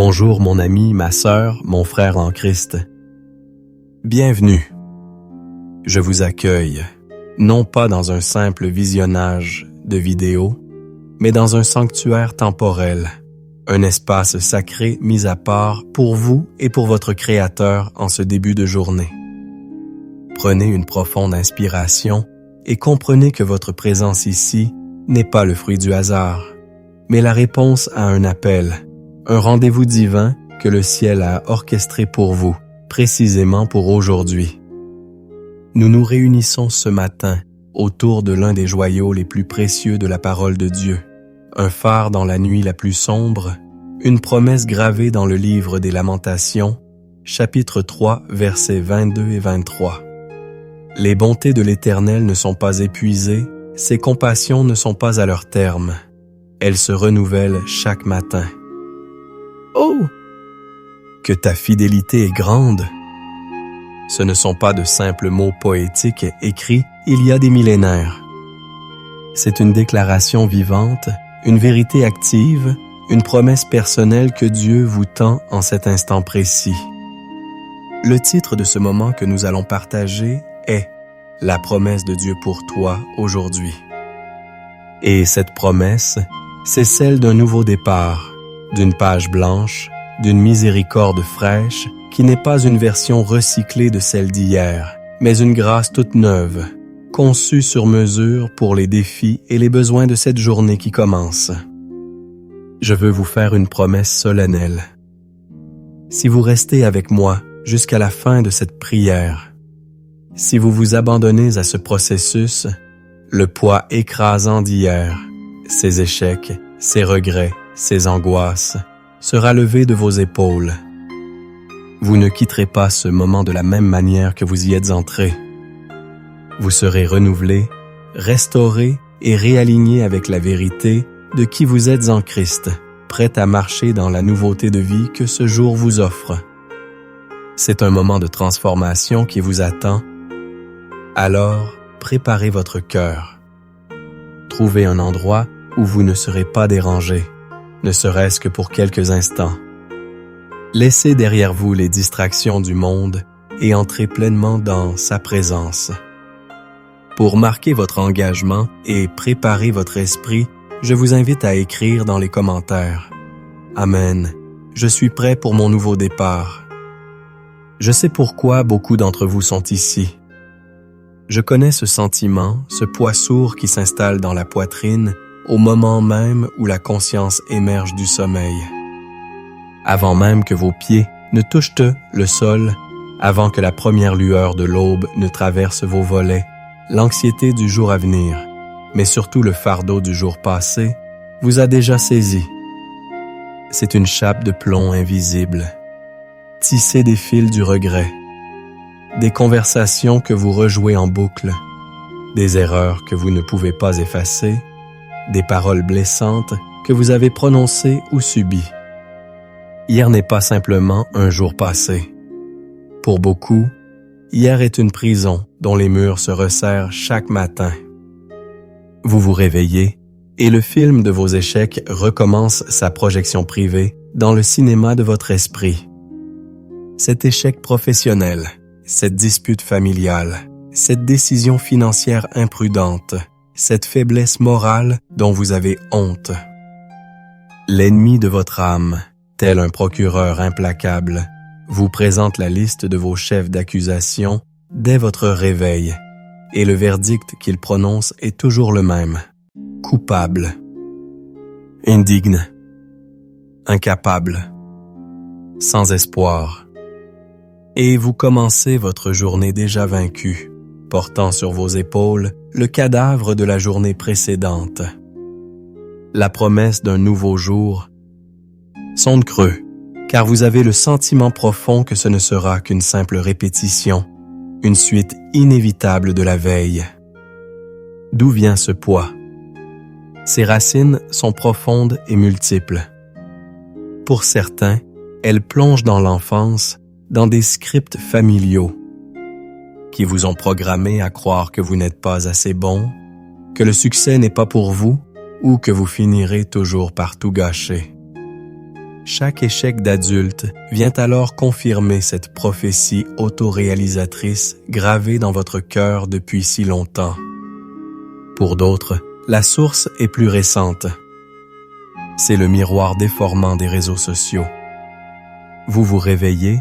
Bonjour mon ami, ma sœur, mon frère en Christ. Bienvenue. Je vous accueille, non pas dans un simple visionnage de vidéos, mais dans un sanctuaire temporel, un espace sacré mis à part pour vous et pour votre Créateur en ce début de journée. Prenez une profonde inspiration et comprenez que votre présence ici n'est pas le fruit du hasard, mais la réponse à un appel, un rendez-vous divin que le ciel a orchestré pour vous, précisément pour aujourd'hui. Nous nous réunissons ce matin autour de l'un des joyaux les plus précieux de la parole de Dieu, un phare dans la nuit la plus sombre, une promesse gravée dans le livre des Lamentations, chapitre 3, versets 22 et 23. Les bontés de l'Éternel ne sont pas épuisées, ses compassions ne sont pas à leur terme. Elles se renouvellent chaque matin. Oh! Que ta fidélité est grande! Ce ne sont pas de simples mots poétiques écrits il y a des millénaires. C'est une déclaration vivante, une vérité active, une promesse personnelle que Dieu vous tend en cet instant précis. Le titre de ce moment que nous allons partager est « La promesse de Dieu pour toi aujourd'hui ». Et cette promesse, c'est celle d'un nouveau départ, d'une page blanche, d'une miséricorde fraîche qui n'est pas une version recyclée de celle d'hier, mais une grâce toute neuve, conçue sur mesure pour les défis et les besoins de cette journée qui commence. Je veux vous faire une promesse solennelle. Si vous restez avec moi jusqu'à la fin de cette prière, si vous vous abandonnez à ce processus, le poids écrasant d'hier, ses échecs, ses regrets, ses angoisses, sera levé de vos épaules. Vous ne quitterez pas ce moment de la même manière que vous y êtes entré. Vous serez renouvelé, restauré et réaligné avec la vérité de qui vous êtes en Christ, prêt à marcher dans la nouveauté de vie que ce jour vous offre. C'est un moment de transformation qui vous attend. Alors, préparez votre cœur. Trouvez un endroit où vous ne serez pas dérangé, ne serait-ce que pour quelques instants. Laissez derrière vous les distractions du monde et entrez pleinement dans sa présence. Pour marquer votre engagement et préparer votre esprit, je vous invite à écrire dans les commentaires « Amen, je suis prêt pour mon nouveau départ ». Je sais pourquoi beaucoup d'entre vous sont ici. Je connais ce sentiment, ce poids sourd qui s'installe dans la poitrine au moment même où la conscience émerge du sommeil. Avant même que vos pieds ne touchent le sol, avant que la première lueur de l'aube ne traverse vos volets, l'anxiété du jour à venir, mais surtout le fardeau du jour passé, vous a déjà saisi. C'est une chape de plomb invisible, tissée des fils du regret, des conversations que vous rejouez en boucle, des erreurs que vous ne pouvez pas effacer, des paroles blessantes que vous avez prononcées ou subies. Hier n'est pas simplement un jour passé. Pour beaucoup, hier est une prison dont les murs se resserrent chaque matin. Vous vous réveillez et le film de vos échecs recommence sa projection privée dans le cinéma de votre esprit. Cet échec professionnel, cette dispute familiale, cette décision financière imprudente, cette faiblesse morale dont vous avez honte. L'ennemi de votre âme, tel un procureur implacable, vous présente la liste de vos chefs d'accusation dès votre réveil, et le verdict qu'il prononce est toujours le même. Coupable, indigne, incapable, sans espoir. Et vous commencez votre journée déjà vaincue, portant sur vos épaules le cadavre de la journée précédente. La promesse d'un nouveau jour sonne creux, car vous avez le sentiment profond que ce ne sera qu'une simple répétition, une suite inévitable de la veille. D'où vient ce poids? Ses racines sont profondes et multiples. Pour certains, elles plongent dans l'enfance, dans des scripts familiaux, qui vous ont programmé à croire que vous n'êtes pas assez bon, que le succès n'est pas pour vous ou que vous finirez toujours par tout gâcher. Chaque échec d'adulte vient alors confirmer cette prophétie autoréalisatrice gravée dans votre cœur depuis si longtemps. Pour d'autres, la source est plus récente. C'est le miroir déformant des réseaux sociaux. Vous vous réveillez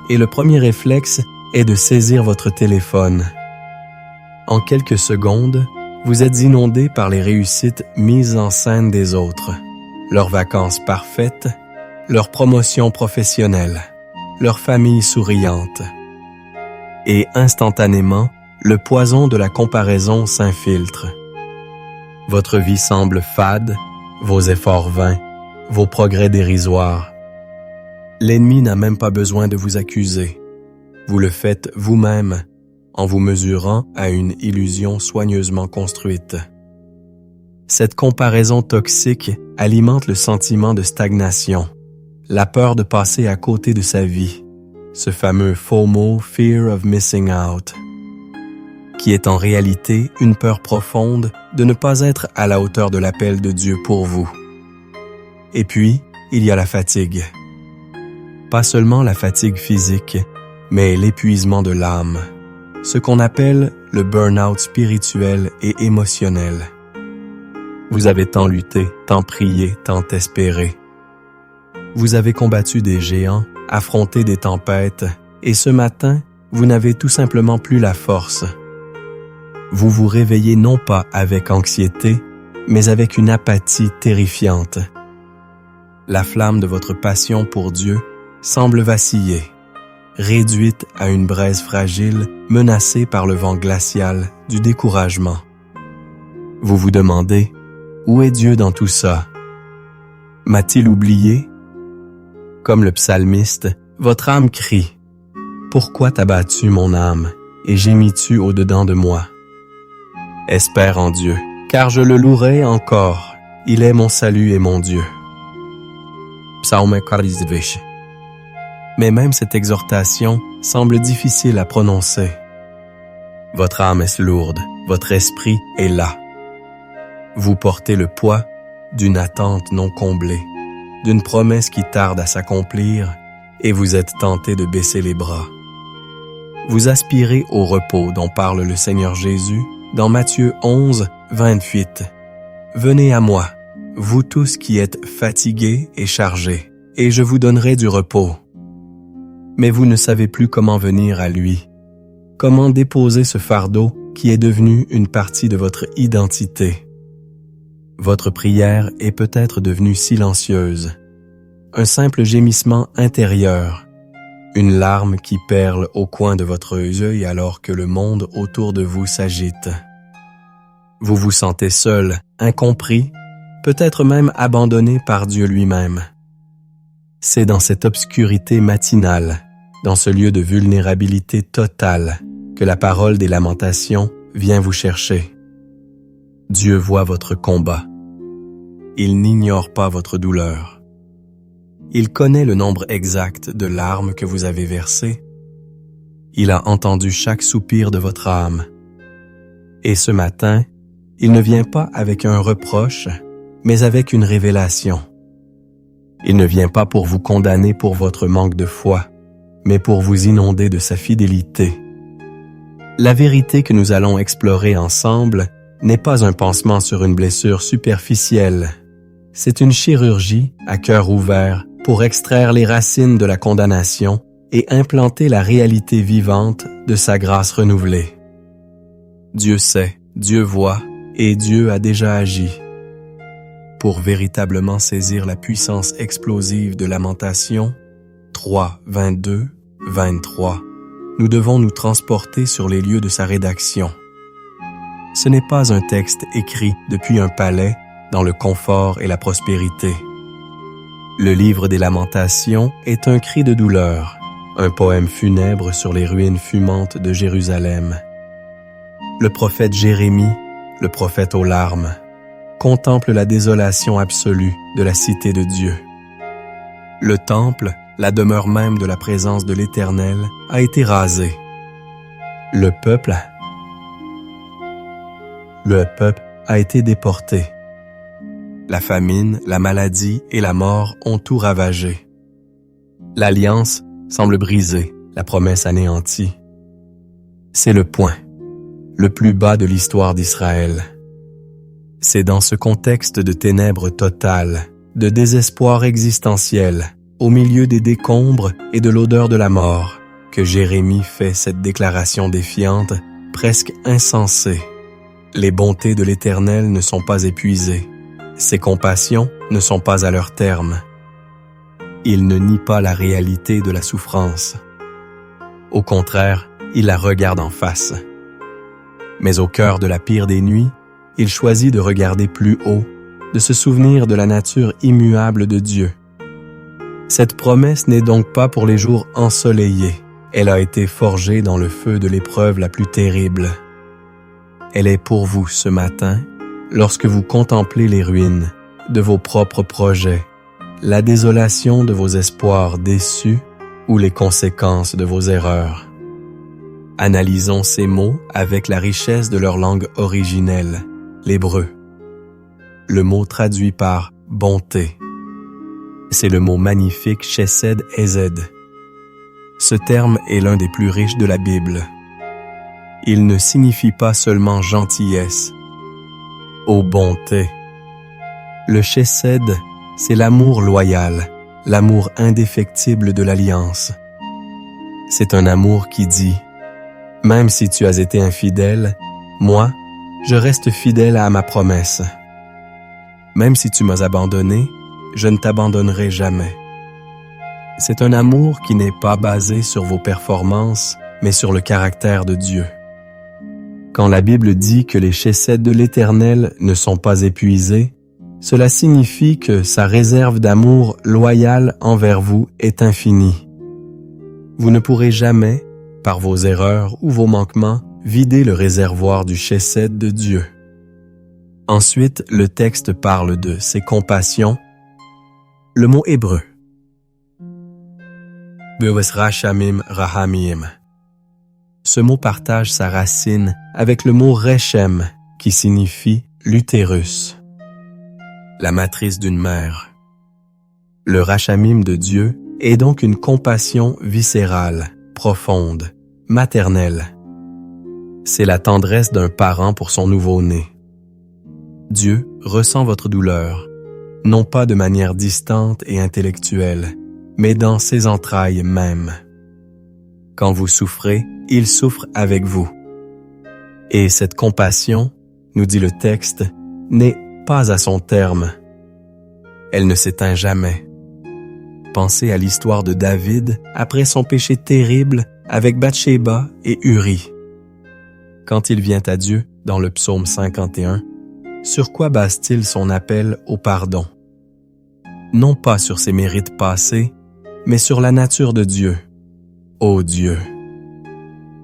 et le premier réflexe est de saisir votre téléphone. En quelques secondes, vous êtes inondé par les réussites mises en scène des autres, leurs vacances parfaites, leur promotion professionnelle, leur famille souriante. Et instantanément, le poison de la comparaison s'infiltre. Votre vie semble fade, vos efforts vains, vos progrès dérisoires. L'ennemi n'a même pas besoin de vous accuser. Vous le faites vous-même, en vous mesurant à une illusion soigneusement construite. Cette comparaison toxique alimente le sentiment de stagnation, la peur de passer à côté de sa vie, ce fameux FOMO, Fear of Missing Out, qui est en réalité une peur profonde de ne pas être à la hauteur de l'appel de Dieu pour vous. Et puis, il y a la fatigue. Pas seulement la fatigue physique, mais l'épuisement de l'âme, ce qu'on appelle le burn-out spirituel et émotionnel. Vous avez tant lutté, tant prié, tant espéré. Vous avez combattu des géants, affronté des tempêtes, et ce matin, vous n'avez tout simplement plus la force. Vous vous réveillez non pas avec anxiété, mais avec une apathie terrifiante. La flamme de votre passion pour Dieu semble vaciller, réduite à une braise fragile menacée par le vent glacial du découragement. Vous vous demandez, où est Dieu dans tout ça? M'a-t-il oublié? Comme le psalmiste, votre âme crie. Pourquoi t'as battu mon âme et gémis-tu au-dedans de moi? Espère en Dieu, car je le louerai encore. Il est mon salut et mon Dieu. Psaume 42. Mais même cette exhortation semble difficile à prononcer. Votre âme est lourde, votre esprit est las. Vous portez le poids d'une attente non comblée, d'une promesse qui tarde à s'accomplir, et vous êtes tenté de baisser les bras. Vous aspirez au repos dont parle le Seigneur Jésus dans Matthieu 11, 28. Venez à moi, vous tous qui êtes fatigués et chargés, et je vous donnerai du repos. Mais vous ne savez plus comment venir à lui, comment déposer ce fardeau qui est devenu une partie de votre identité. Votre prière est peut-être devenue silencieuse, un simple gémissement intérieur, une larme qui perle au coin de votre œil alors que le monde autour de vous s'agite. Vous vous sentez seul, incompris, peut-être même abandonné par Dieu lui-même. C'est dans cette obscurité matinale, dans ce lieu de vulnérabilité totale, que la parole des lamentations vient vous chercher. Dieu voit votre combat. Il n'ignore pas votre douleur. Il connaît le nombre exact de larmes que vous avez versées. Il a entendu chaque soupir de votre âme. Et ce matin, il ne vient pas avec un reproche, mais avec une révélation. Il ne vient pas pour vous condamner pour votre manque de foi, mais pour vous inonder de sa fidélité. La vérité que nous allons explorer ensemble n'est pas un pansement sur une blessure superficielle. C'est une chirurgie à cœur ouvert pour extraire les racines de la condamnation et implanter la réalité vivante de sa grâce renouvelée. Dieu sait, Dieu voit et Dieu a déjà agi. Pour véritablement saisir la puissance explosive de Lamentations 3, 22, 23, nous devons nous transporter sur les lieux de sa rédaction. Ce n'est pas un texte écrit depuis un palais dans le confort et la prospérité. Le livre des Lamentations est un cri de douleur, un poème funèbre sur les ruines fumantes de Jérusalem. Le prophète Jérémie, le prophète aux larmes, contemple la désolation absolue de la cité de Dieu. Le temple, la demeure même de la présence de l'Éternel, a été rasé. Le peuple a été déporté. La famine, la maladie et la mort ont tout ravagé. L'alliance semble brisée, la promesse anéantie. C'est le point, le plus bas de l'histoire d'Israël. C'est dans ce contexte de ténèbres totales, de désespoir existentiel, au milieu des décombres et de l'odeur de la mort, que Jérémie fait cette déclaration défiante, presque insensée. Les bontés de l'Éternel ne sont pas épuisées. Ses compassions ne sont pas à leur terme. Il ne nie pas la réalité de la souffrance. Au contraire, il la regarde en face. Mais au cœur de la pire des nuits, il choisit de regarder plus haut, de se souvenir de la nature immuable de Dieu. Cette promesse n'est donc pas pour les jours ensoleillés. Elle a été forgée dans le feu de l'épreuve la plus terrible. Elle est pour vous ce matin, lorsque vous contemplez les ruines de vos propres projets, la désolation de vos espoirs déçus ou les conséquences de vos erreurs. Analysons ces mots avec la richesse de leur langue originelle, l'hébreu. Le mot traduit par « bonté », c'est le mot magnifique Chesed Hesed. Ce terme est l'un des plus riches de la Bible. Il ne signifie pas seulement gentillesse, ô bonté. Le Chesed, c'est l'amour loyal, l'amour indéfectible de l'alliance. C'est un amour qui dit « Même si tu as été infidèle, moi, je reste fidèle à ma promesse. Même si tu m'as abandonné, je ne t'abandonnerai jamais. » C'est un amour qui n'est pas basé sur vos performances, mais sur le caractère de Dieu. Quand la Bible dit que les chesed de l'Éternel ne sont pas épuisés, cela signifie que sa réserve d'amour loyal envers vous est infinie. Vous ne pourrez jamais, par vos erreurs ou vos manquements, vider le réservoir du chesed de Dieu. Ensuite, le texte parle de ses compassions. Le mot hébreu. Be'es rachamim rahamim. Ce mot partage sa racine avec le mot rechem, qui signifie l'utérus, la matrice d'une mère. Le rachamim de Dieu est donc une compassion viscérale, profonde, maternelle. C'est la tendresse d'un parent pour son nouveau-né. Dieu ressent votre douleur, non pas de manière distante et intellectuelle, mais dans ses entrailles mêmes. Quand vous souffrez, il souffre avec vous. Et cette compassion, nous dit le texte, n'est pas à son terme. Elle ne s'éteint jamais. Pensez à l'histoire de David après son péché terrible avec Bathsheba et Uri. Quand il vient à Dieu, dans le psaume 51, sur quoi base-t-il son appel au pardon? Non pas sur ses mérites passés, mais sur la nature de Dieu. Ô Dieu,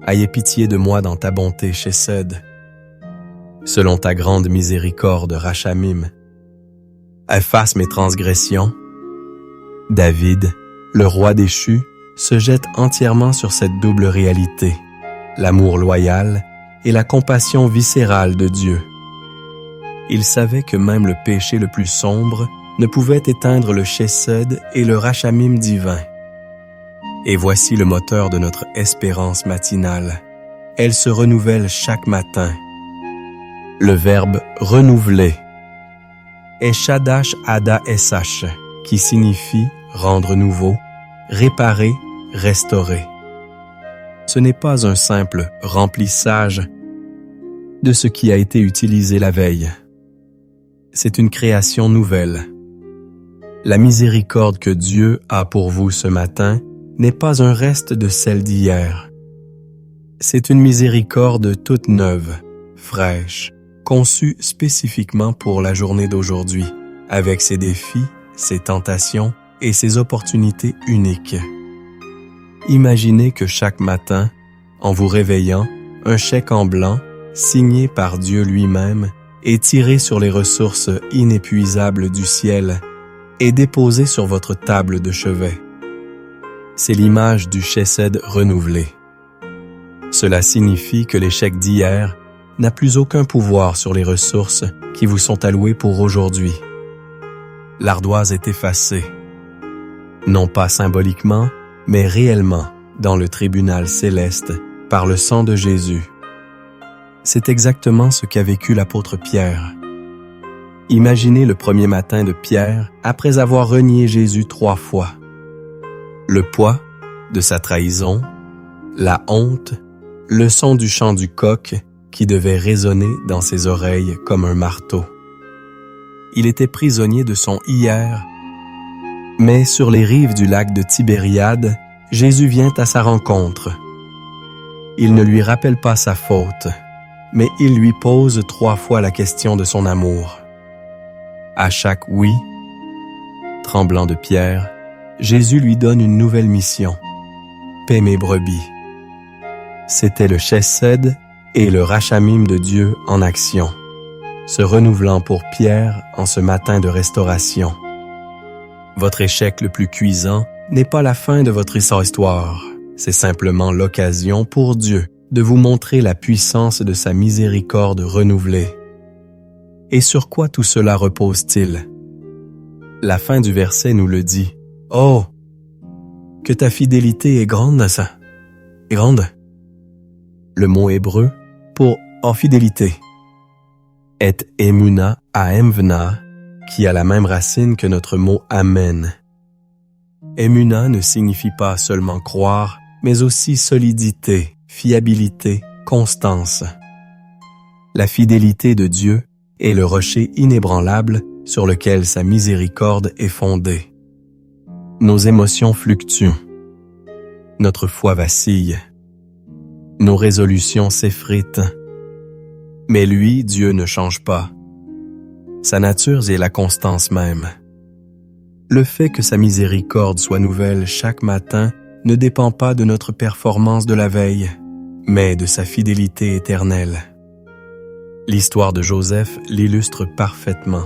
ayez pitié de moi dans ta bonté, Chesed, selon ta grande miséricorde, Rachamim. Efface mes transgressions. David, le roi déchu, se jette entièrement sur cette double réalité, l'amour loyal et la compassion viscérale de Dieu. Il savait que même le péché le plus sombre ne pouvait éteindre le Chesed et le Rachamim divin. Et voici le moteur de notre espérance matinale. Elle se renouvelle chaque matin. Le verbe « renouveler » est Shadash Ada Esash, qui signifie rendre nouveau, réparer, restaurer. Ce n'est pas un simple remplissage de ce qui a été utilisé la veille. C'est une création nouvelle. La miséricorde que Dieu a pour vous ce matin n'est pas un reste de celle d'hier. C'est une miséricorde toute neuve, fraîche, conçue spécifiquement pour la journée d'aujourd'hui, avec ses défis, ses tentations et ses opportunités uniques. Imaginez que chaque matin, en vous réveillant, un chèque en blanc, signé par Dieu lui-même, est tiré sur les ressources inépuisables du ciel et déposé sur votre table de chevet. C'est l'image du Chesed renouvelé. Cela signifie que l'échec d'hier n'a plus aucun pouvoir sur les ressources qui vous sont allouées pour aujourd'hui. l'ardoise est effacée. Non pas symboliquement, mais réellement dans le tribunal céleste par le sang de Jésus. C'est exactement ce qu'a vécu l'apôtre Pierre. Imaginez le premier matin de Pierre après avoir renié Jésus 3 fois. Le poids de sa trahison, la honte, le son du chant du coq qui devait résonner dans ses oreilles comme un marteau. Il était prisonnier de son hier, mais sur les rives du lac de Tibériade, Jésus vient à sa rencontre. Il ne lui rappelle pas sa faute, mais il lui pose 3 fois la question de son amour. À chaque oui, tremblant de Pierre, Jésus lui donne une nouvelle mission. Paie mes brebis. C'était le chesed et le rachamim de Dieu en action, se renouvelant pour Pierre en ce matin de restauration. Votre échec le plus cuisant n'est pas la fin de votre histoire, c'est simplement l'occasion pour Dieu de vous montrer la puissance de sa miséricorde renouvelée. Et sur quoi tout cela repose-t-il? La fin du verset nous le dit. « Oh, que ta fidélité est grande, ça! Est grande! » Le mot hébreu pour « en fidélité » est « emuna aemvna » qui a la même racine que notre mot « amen ». Emuna ne signifie pas seulement croire, mais aussi solidité, fiabilité, constance. La fidélité de Dieu est le rocher inébranlable sur lequel sa miséricorde est fondée. Nos émotions fluctuent. Notre foi vacille. Nos résolutions s'effritent. Mais lui, Dieu, ne change pas. Sa nature est la constance même. Le fait que sa miséricorde soit nouvelle chaque matin ne dépend pas de notre performance de la veille, mais de sa fidélité éternelle. L'histoire de Joseph l'illustre parfaitement.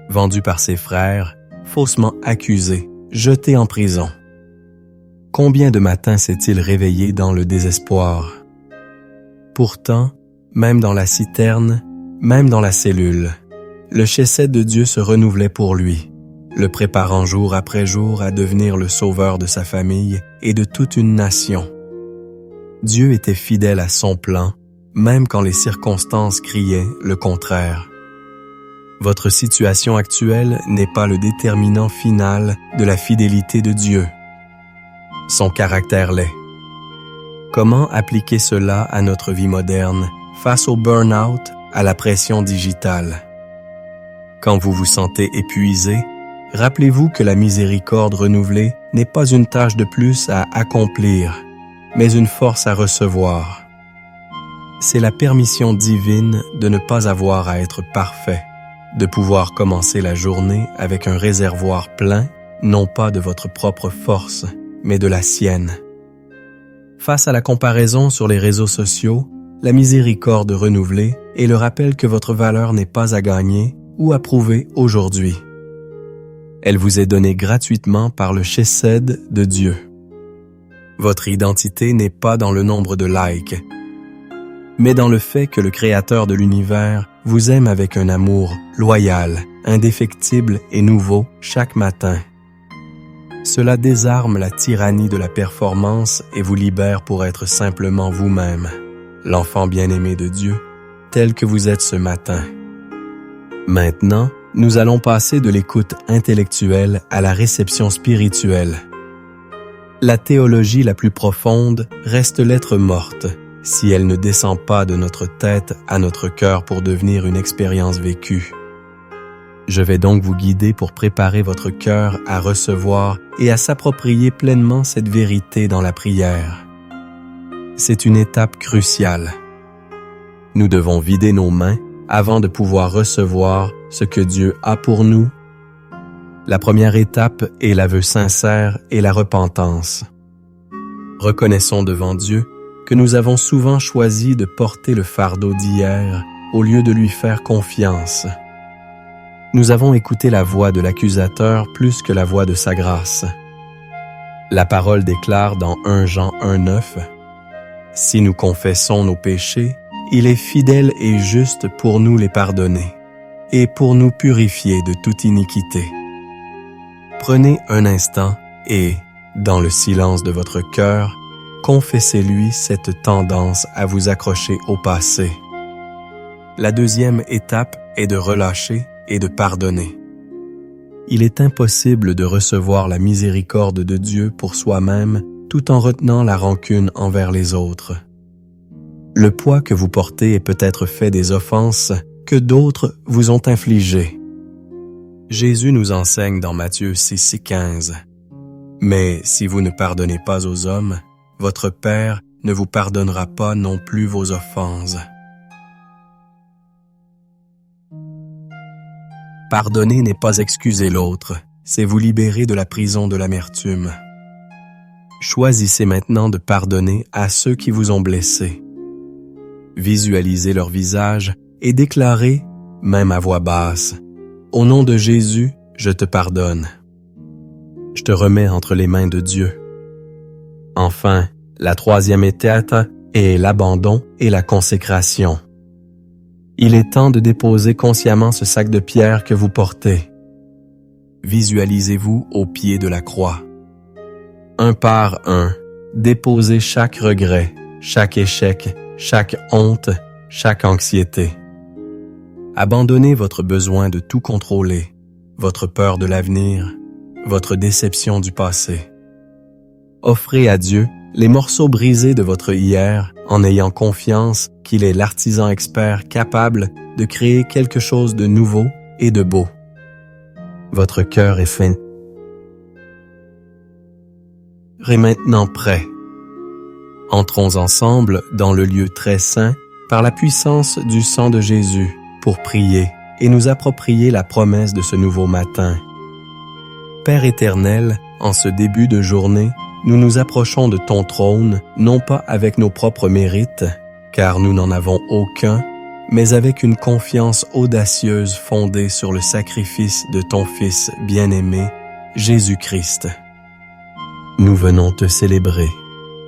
Vendu par ses frères, faussement accusé, jeté en prison. Combien de matins s'est-il réveillé dans le désespoir? Pourtant, même dans la citerne, même dans la cellule, le chesed de Dieu se renouvelait pour lui, le préparant jour après jour à devenir le sauveur de sa famille et de toute une nation. Dieu était fidèle à son plan, même quand les circonstances criaient le contraire. Votre situation actuelle n'est pas le déterminant final de la fidélité de Dieu. Son caractère l'est. Comment appliquer cela à notre vie moderne, face au burn-out, à la pression digitale? Quand vous vous sentez épuisé, rappelez-vous que la miséricorde renouvelée n'est pas une tâche de plus à accomplir, mais une force à recevoir. C'est la permission divine de ne pas avoir à être parfait, de pouvoir commencer la journée avec un réservoir plein, non pas de votre propre force, mais de la sienne. Face à la comparaison sur les réseaux sociaux, la miséricorde renouvelée est le rappel que votre valeur n'est pas à gagner ou à prouver aujourd'hui. Elle vous est donnée gratuitement par le chesed de Dieu. Votre identité n'est pas dans le nombre de likes, mais dans le fait que le Créateur de l'univers vous aime avec un amour loyal, indéfectible et nouveau chaque matin. Cela désarme la tyrannie de la performance et vous libère pour être simplement vous-même, l'enfant bien-aimé de Dieu, tel que vous êtes ce matin. Maintenant, nous allons passer de l'écoute intellectuelle à la réception spirituelle. La théologie la plus profonde reste lettre morte, si elle ne descend pas de notre tête à notre cœur pour devenir une expérience vécue. Je vais donc vous guider pour préparer votre cœur à recevoir et à s'approprier pleinement cette vérité dans la prière. C'est une étape cruciale. Nous devons vider nos mains avant de pouvoir recevoir ce que Dieu a pour nous. La première étape est l'aveu sincère et la repentance. Reconnaissons devant Dieu que nous avons souvent choisi de porter le fardeau d'hier au lieu de lui faire confiance. Nous avons écouté la voix de l'accusateur plus que la voix de sa grâce. La parole déclare dans 1 Jean 1,9 « Si nous confessons nos péchés, il est fidèle et juste pour nous les pardonner et pour nous purifier de toute iniquité. Prenez un instant et, dans le silence de votre cœur, confessez-lui cette tendance à vous accrocher au passé. La deuxième étape est de relâcher et de pardonner. Il est impossible de recevoir la miséricorde de Dieu pour soi-même tout en retenant la rancune envers les autres. Le poids que vous portez est peut-être fait des offenses que d'autres vous ont infligées. Jésus nous enseigne dans Matthieu 6,15 « Mais si vous ne pardonnez pas aux hommes, votre Père ne vous pardonnera pas non plus vos offenses. » Pardonner n'est pas excuser l'autre, c'est vous libérer de la prison de l'amertume. Choisissez maintenant de pardonner à ceux qui vous ont blessé. Visualisez leur visage et déclarez, même à voix basse, « Au nom de Jésus, je te pardonne. » Je te remets entre les mains de Dieu. Enfin, la troisième étape est l'abandon et la consécration. Il est temps de déposer consciemment ce sac de pierre que vous portez. Visualisez-vous au pied de la croix. Un par un, déposez chaque regret, chaque échec, chaque honte, chaque anxiété. Abandonnez votre besoin de tout contrôler, votre peur de l'avenir, votre déception du passé. Offrez à Dieu les morceaux brisés de votre hier en ayant confiance qu'il est l'artisan expert capable de créer quelque chose de nouveau et de beau. Votre cœur est fin. Est maintenant prêt. Entrons ensemble dans le lieu très saint par la puissance du sang de Jésus pour prier et nous approprier la promesse de ce nouveau matin. Père éternel, en ce début de journée, nous nous approchons de ton trône, non pas avec nos propres mérites, car nous n'en avons aucun, mais avec une confiance audacieuse fondée sur le sacrifice de ton Fils bien-aimé, Jésus-Christ. Nous venons te célébrer,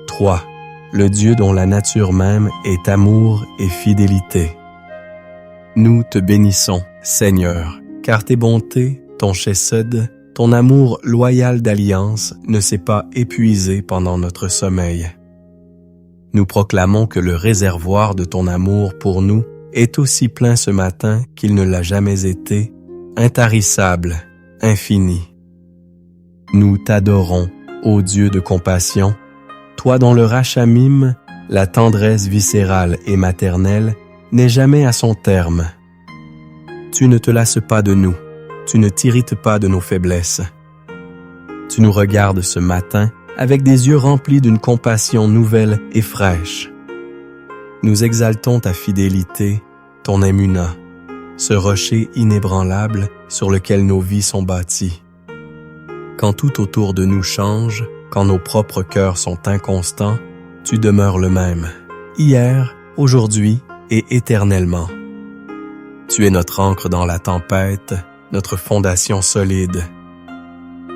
toi, le Dieu dont la nature même est amour et fidélité. Nous te bénissons, Seigneur, car tes bontés, ton chesed, ton amour loyal d'alliance ne s'est pas épuisé pendant notre sommeil. Nous proclamons que le réservoir de ton amour pour nous est aussi plein ce matin qu'il ne l'a jamais été, intarissable, infini. Nous t'adorons, ô Dieu de compassion, toi dont le rachamim, la tendresse viscérale et maternelle, n'est jamais à son terme. Tu ne te lasses pas de nous. Tu ne t'irrites pas de nos faiblesses. Tu nous regardes ce matin avec des yeux remplis d'une compassion nouvelle et fraîche. Nous exaltons ta fidélité, ton émuna, ce rocher inébranlable sur lequel nos vies sont bâties. Quand tout autour de nous change, quand nos propres cœurs sont inconstants, tu demeures le même, hier, aujourd'hui et éternellement. Tu es notre ancre dans la tempête, notre fondation solide.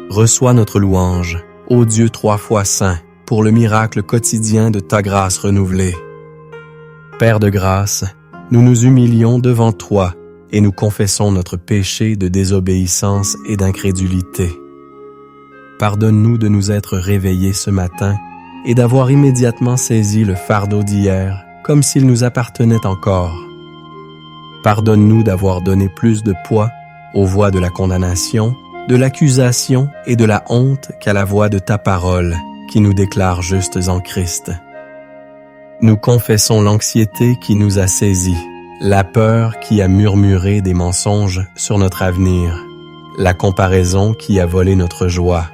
Reçois notre louange, ô Dieu 3 fois saint, pour le miracle quotidien de ta grâce renouvelée. Père de grâce, nous nous humilions devant toi et nous confessons notre péché de désobéissance et d'incrédulité. Pardonne-nous de nous être réveillés ce matin et d'avoir immédiatement saisi le fardeau d'hier comme s'il nous appartenait encore. Pardonne-nous d'avoir donné plus de poids aux voix de la condamnation, de l'accusation et de la honte qu'à la voix de ta parole, qui nous déclare justes en Christ. Nous confessons l'anxiété qui nous a saisis, la peur qui a murmuré des mensonges sur notre avenir, la comparaison qui a volé notre joie.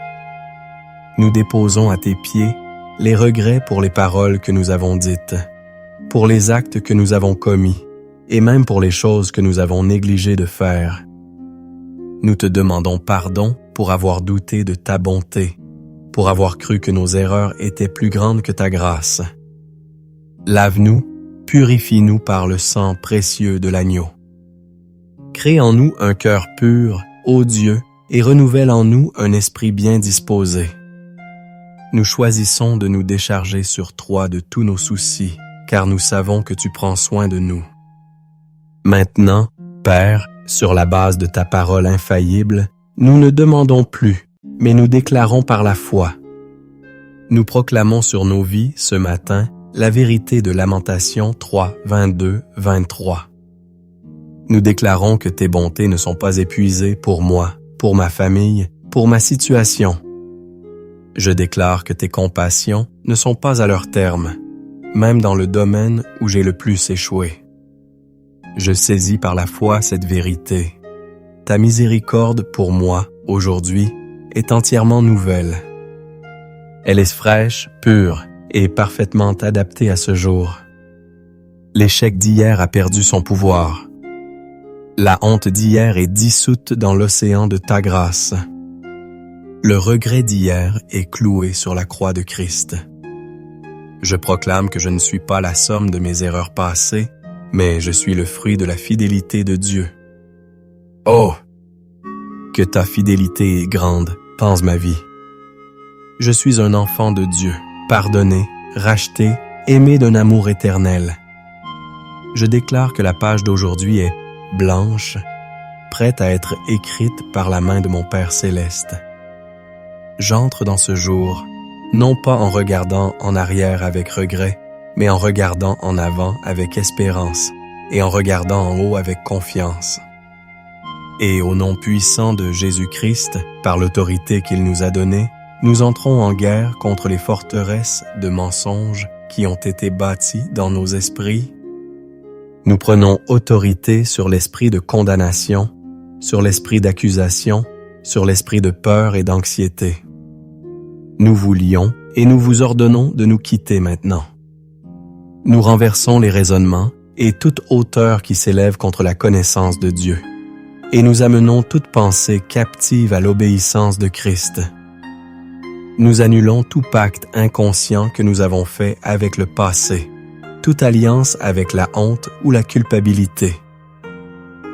Nous déposons à tes pieds les regrets pour les paroles que nous avons dites, pour les actes que nous avons commis, et même pour les choses que nous avons négligé de faire. Nous te demandons pardon pour avoir douté de ta bonté, pour avoir cru que nos erreurs étaient plus grandes que ta grâce. Lave-nous, purifie-nous par le sang précieux de l'agneau. Crée en nous un cœur pur, ô Dieu, et renouvelle en nous un esprit bien disposé. Nous choisissons de nous décharger sur toi de tous nos soucis, car nous savons que tu prends soin de nous. Maintenant, Père, Sur la base de ta parole infaillible, nous ne demandons plus, mais nous déclarons par la foi. Nous proclamons sur nos vies, ce matin, la vérité de Lamentations 3, 22, 23. Nous déclarons que tes bontés ne sont pas épuisées pour moi, pour ma famille, pour ma situation. Je déclare que tes compassions ne sont pas à leur terme, même dans le domaine où j'ai le plus échoué. Je saisis par la foi cette vérité. Ta miséricorde pour moi, aujourd'hui, est entièrement nouvelle. Elle est fraîche, pure et parfaitement adaptée à ce jour. L'échec d'hier a perdu son pouvoir. La honte d'hier est dissoute dans l'océan de ta grâce. Le regret d'hier est cloué sur la croix de Christ. Je proclame que je ne suis pas la somme de mes erreurs passées, mais je suis le fruit de la fidélité de Dieu. Oh! Que ta fidélité est grande, pense ma vie. Je suis un enfant de Dieu, pardonné, racheté, aimé d'un amour éternel. Je déclare que la page d'aujourd'hui est blanche, prête à être écrite par la main de mon Père céleste. J'entre dans ce jour, non pas en regardant en arrière avec regret, mais en regardant en avant avec espérance et en regardant en haut avec confiance. Et au nom puissant de Jésus-Christ, par l'autorité qu'il nous a donnée, nous entrons en guerre contre les forteresses de mensonges qui ont été bâties dans nos esprits. Nous prenons autorité sur l'esprit de condamnation, sur l'esprit d'accusation, sur l'esprit de peur et d'anxiété. Nous vous lions et nous vous ordonnons de nous quitter maintenant. Nous renversons les raisonnements et toute hauteur qui s'élève contre la connaissance de Dieu, et nous amenons toute pensée captive à l'obéissance de Christ. Nous annulons tout pacte inconscient que nous avons fait avec le passé, toute alliance avec la honte ou la culpabilité.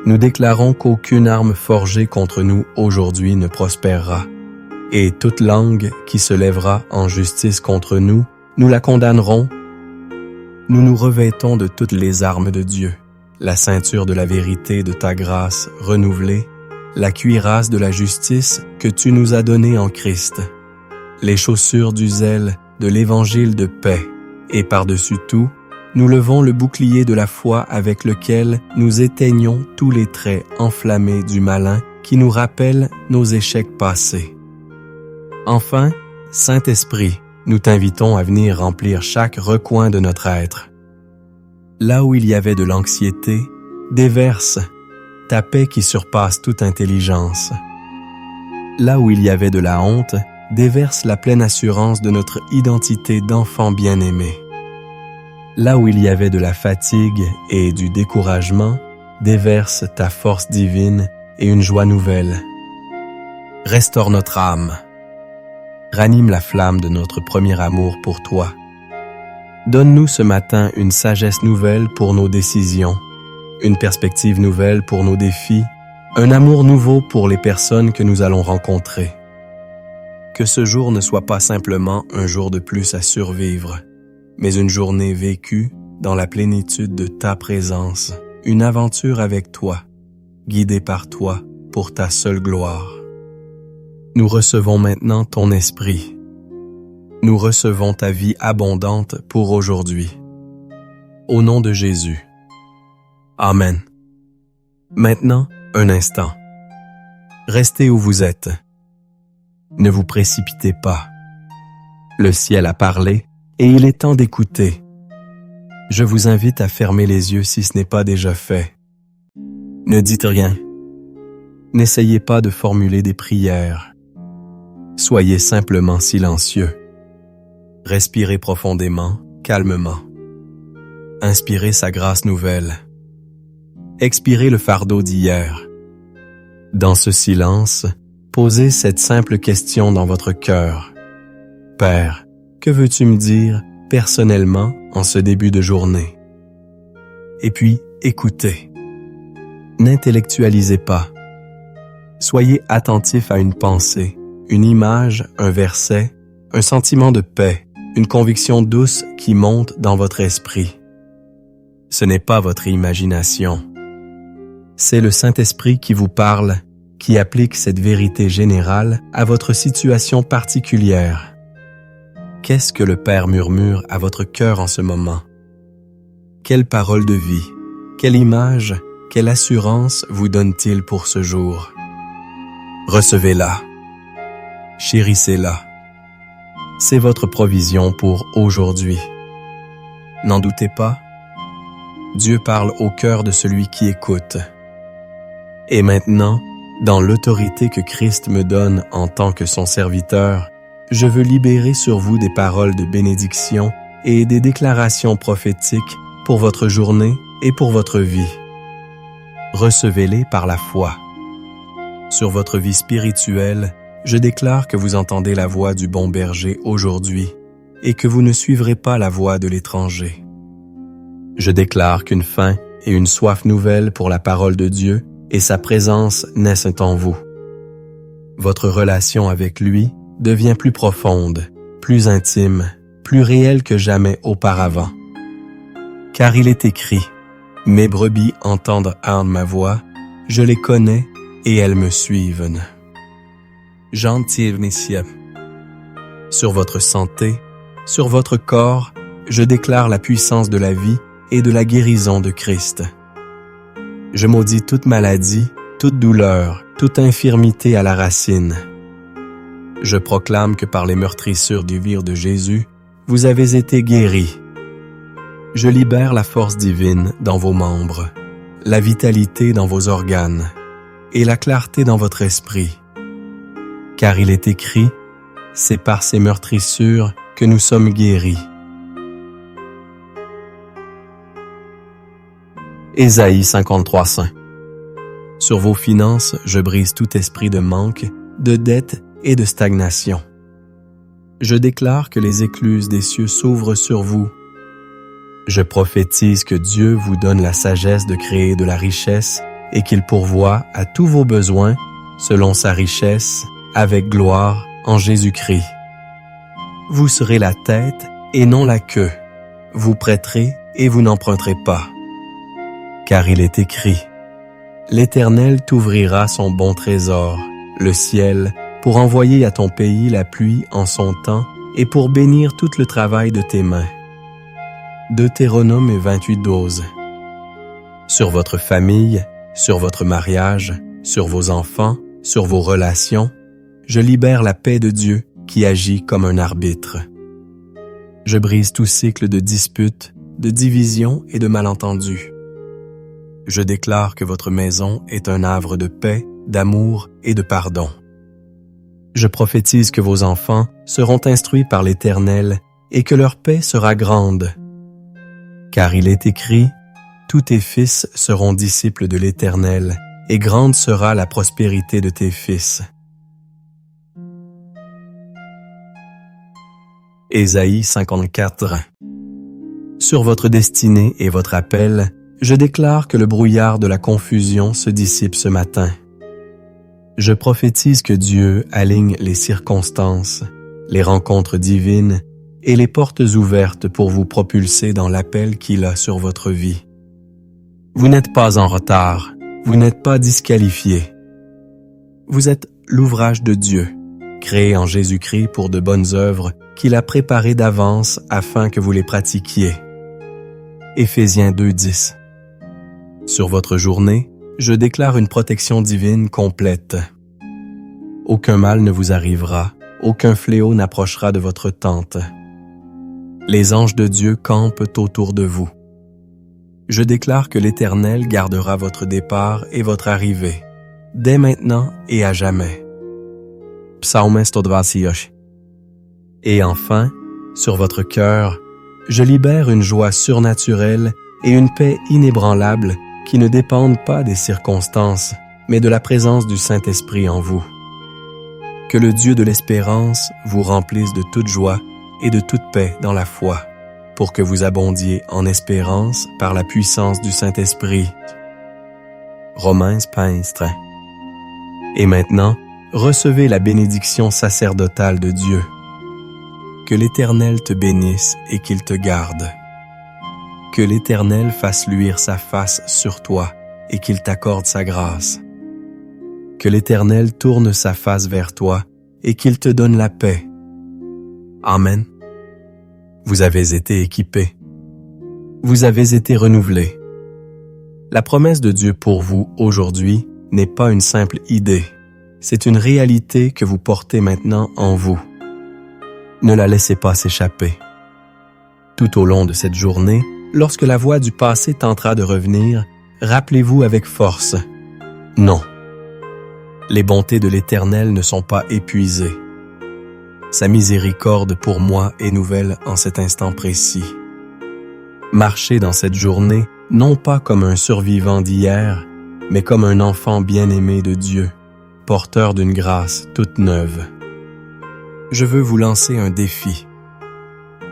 Nous déclarons qu'aucune arme forgée contre nous aujourd'hui ne prospérera, et toute langue qui se lèvera en justice contre nous, nous la condamnerons. Nous nous revêtons de toutes les armes de Dieu, la ceinture de la vérité de ta grâce renouvelée, la cuirasse de la justice que tu nous as donnée en Christ, les chaussures du zèle de l'évangile de paix, et par-dessus tout, nous levons le bouclier de la foi avec lequel nous éteignons tous les traits enflammés du malin qui nous rappellent nos échecs passés. Enfin, Saint-Esprit, nous t'invitons à venir remplir chaque recoin de notre être. Là où il y avait de l'anxiété, déverse ta paix qui surpasse toute intelligence. Là où il y avait de la honte, déverse la pleine assurance de notre identité d'enfant bien-aimé. Là où il y avait de la fatigue et du découragement, déverse ta force divine et une joie nouvelle. Restaure notre âme. Ranime la flamme de notre premier amour pour toi. Donne-nous ce matin une sagesse nouvelle pour nos décisions, une perspective nouvelle pour nos défis, un amour nouveau pour les personnes que nous allons rencontrer. Que ce jour ne soit pas simplement un jour de plus à survivre, mais une journée vécue dans la plénitude de ta présence, une aventure avec toi, guidée par toi pour ta seule gloire. Nous recevons maintenant ton esprit. Nous recevons ta vie abondante pour aujourd'hui. Au nom de Jésus. Amen. Maintenant, un instant. Restez où vous êtes. Ne vous précipitez pas. Le ciel a parlé et il est temps d'écouter. Je vous invite à fermer les yeux si ce n'est pas déjà fait. Ne dites rien. N'essayez pas de formuler des prières. Soyez simplement silencieux. Respirez profondément, calmement. Inspirez sa grâce nouvelle. Expirez le fardeau d'hier. Dans ce silence, posez cette simple question dans votre cœur. Père, que veux-tu me dire personnellement en ce début de journée? Et puis, écoutez. N'intellectualisez pas. Soyez attentif à une pensée, une image, un verset, un sentiment de paix, une conviction douce qui monte dans votre esprit. Ce n'est pas votre imagination. C'est le Saint-Esprit qui vous parle, qui applique cette vérité générale à votre situation particulière. Qu'est-ce que le Père murmure à votre cœur en ce moment? Quelle parole de vie, quelle image, quelle assurance vous donne-t-il pour ce jour? Recevez-la, chérissez-la. C'est votre provision pour aujourd'hui. N'en doutez pas, Dieu parle au cœur de celui qui écoute. Et maintenant, dans l'autorité que Christ me donne en tant que son serviteur, je veux libérer sur vous des paroles de bénédiction et des déclarations prophétiques pour votre journée et pour votre vie. Recevez-les par la foi. Sur votre vie spirituelle, je déclare que vous entendez la voix du bon berger aujourd'hui et que vous ne suivrez pas la voix de l'étranger. Je déclare qu'une faim et une soif nouvelle pour la parole de Dieu et sa présence naissent en vous. Votre relation avec lui devient plus profonde, plus intime, plus réelle que jamais auparavant. Car il est écrit, « Mes brebis entendent ma voix, je les connais et elles me suivent. » Jean Tirnicia. Sur votre santé, sur votre corps, je déclare la puissance de la vie et de la guérison de Christ. Je maudis toute maladie, toute douleur, toute infirmité à la racine. Je proclame que par les meurtrissures du vir de Jésus, vous avez été guéris. Je libère la force divine dans vos membres, la vitalité dans vos organes et la clarté dans votre esprit. Car il est écrit, c'est par ces meurtrissures que nous sommes guéris. Ésaïe 53:5. Sur vos finances, je brise tout esprit de manque, de dette et de stagnation. Je déclare que les écluses des cieux s'ouvrent sur vous. Je prophétise que Dieu vous donne la sagesse de créer de la richesse et qu'il pourvoit à tous vos besoins, selon sa richesse, avec gloire en Jésus-Christ. Vous serez la tête et non la queue. Vous prêterez et vous n'emprunterez pas. Car il est écrit, « L'Éternel t'ouvrira son bon trésor, le ciel, pour envoyer à ton pays la pluie en son temps et pour bénir tout le travail de tes mains. » Deutéronome 28:12. Sur votre famille, sur votre mariage, sur vos enfants, sur vos relations, je libère la paix de Dieu qui agit comme un arbitre. Je brise tout cycle de disputes, de divisions et de malentendus. Je déclare que votre maison est un havre de paix, d'amour et de pardon. Je prophétise que vos enfants seront instruits par l'Éternel et que leur paix sera grande. Car il est écrit, « Tous tes fils seront disciples de l'Éternel, et grande sera la prospérité de tes fils. » Ésaïe 54. Sur votre destinée et votre appel, je déclare que le brouillard de la confusion se dissipe ce matin. Je prophétise que Dieu aligne les circonstances, les rencontres divines et les portes ouvertes pour vous propulser dans l'appel qu'il a sur votre vie. Vous n'êtes pas en retard, vous n'êtes pas disqualifié. Vous êtes l'ouvrage de Dieu, créé en Jésus-Christ pour de bonnes œuvres qu'il a préparées d'avance afin que vous les pratiquiez. Éphésiens 2:10. Sur votre journée, je déclare une protection divine complète. Aucun mal ne vous arrivera, aucun fléau n'approchera de votre tente. Les anges de Dieu campent autour de vous. Je déclare que l'Éternel gardera votre départ et votre arrivée, dès maintenant et à jamais. Psalm 128. Et enfin, sur votre cœur, je libère une joie surnaturelle et une paix inébranlable qui ne dépendent pas des circonstances, mais de la présence du Saint-Esprit en vous. Que le Dieu de l'espérance vous remplisse de toute joie et de toute paix dans la foi, pour que vous abondiez en espérance par la puissance du Saint-Esprit. Romains 15:3. Et maintenant, recevez la bénédiction sacerdotale de Dieu. Que l'Éternel te bénisse et qu'il te garde. Que l'Éternel fasse luire sa face sur toi et qu'il t'accorde sa grâce. Que l'Éternel tourne sa face vers toi et qu'il te donne la paix. Amen. Vous avez été équipés. Vous avez été renouvelés. La promesse de Dieu pour vous aujourd'hui n'est pas une simple idée. C'est une réalité que vous portez maintenant en vous. Ne la laissez pas s'échapper. Tout au long de cette journée, lorsque la voix du passé tentera de revenir, rappelez-vous avec force. Non. Les bontés de l'Éternel ne sont pas épuisées. Sa miséricorde pour moi est nouvelle en cet instant précis. Marchez dans cette journée, non pas comme un survivant d'hier, mais comme un enfant bien-aimé de Dieu, porteur d'une grâce toute neuve. Je veux vous lancer un défi.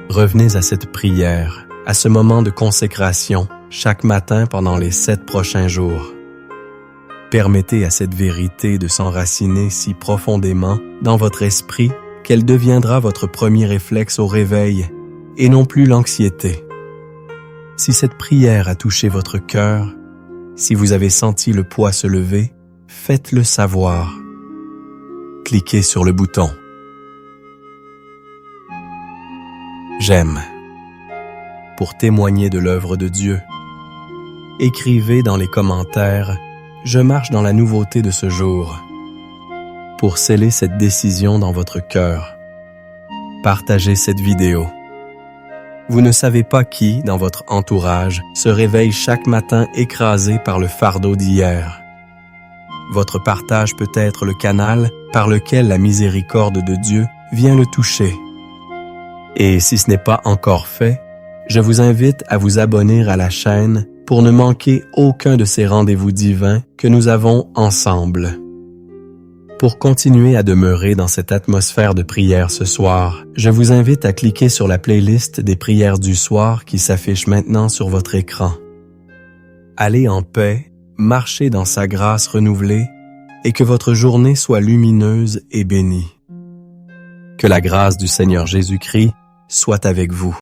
Revenez à cette prière, à ce moment de consécration, chaque matin pendant les 7 prochains jours. Permettez à cette vérité de s'enraciner si profondément dans votre esprit qu'elle deviendra votre premier réflexe au réveil et non plus l'anxiété. Si cette prière a touché votre cœur, si vous avez senti le poids se lever, faites-le savoir. Cliquez sur le bouton « J'aime » pour témoigner de l'œuvre de Dieu. Écrivez dans les commentaires « Je marche dans la nouveauté de ce jour » pour sceller cette décision dans votre cœur. Partagez cette vidéo. Vous ne savez pas qui, dans votre entourage, se réveille chaque matin écrasé par le fardeau d'hier. Votre partage peut être le canal par lequel la miséricorde de Dieu vient le toucher. Et si ce n'est pas encore fait, je vous invite à vous abonner à la chaîne pour ne manquer aucun de ces rendez-vous divins que nous avons ensemble. Pour continuer à demeurer dans cette atmosphère de prière ce soir, je vous invite à cliquer sur la playlist des prières du soir qui s'affiche maintenant sur votre écran. Allez en paix, marchez dans sa grâce renouvelée et que votre journée soit lumineuse et bénie. Que la grâce du Seigneur Jésus-Christ soit avec vous.